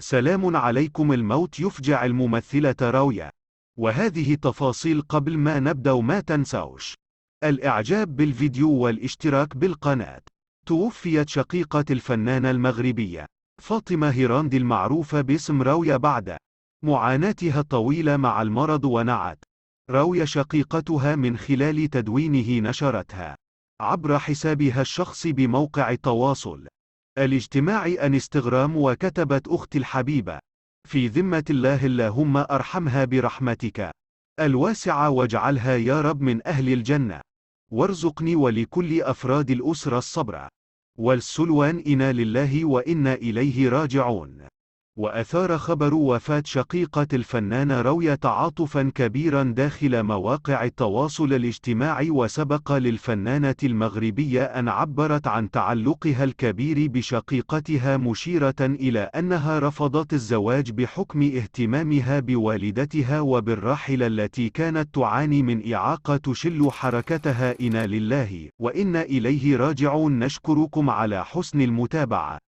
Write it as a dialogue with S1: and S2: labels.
S1: سلام عليكم. الموت يفجع الممثلة راوية. وهذه تفاصيل قبل ما نبدأ. ما تنسوش الإعجاب بالفيديو والاشتراك بالقناة. توفيت شقيقة الفنانة المغربية فاطمة هيراندي المعروفة باسم راوية بعد معاناتها الطويلة مع المرض، ونعت راوية شقيقتها من خلال تدوينه نشرتها عبر حسابها الشخصي بموقع التواصل الاجتماعي انستغرام، وكتبت: أختي الحبيبة، في ذمة الله اللهم أرحمها برحمتك الواسعة واجعلها يا رب من أهل الجنة، وارزقني ولكل أفراد الأسرة الصبر والسلوان، إنا لله وإنا إليه راجعون. وأثار خبر وفاة شقيقة الفنانة راوية تعاطفا كبيرا داخل مواقع التواصل الاجتماعي، وسبق للفنانة المغربية أن عبرت عن تعلقها الكبير بشقيقتها، مشيرة إلى أنها رفضت الزواج بحكم اهتمامها بوالدتها وبالراحلة التي كانت تعاني من إعاقة تشل حركتها. إنا لله وإنا إليه راجعون. نشكركم على حسن المتابعة.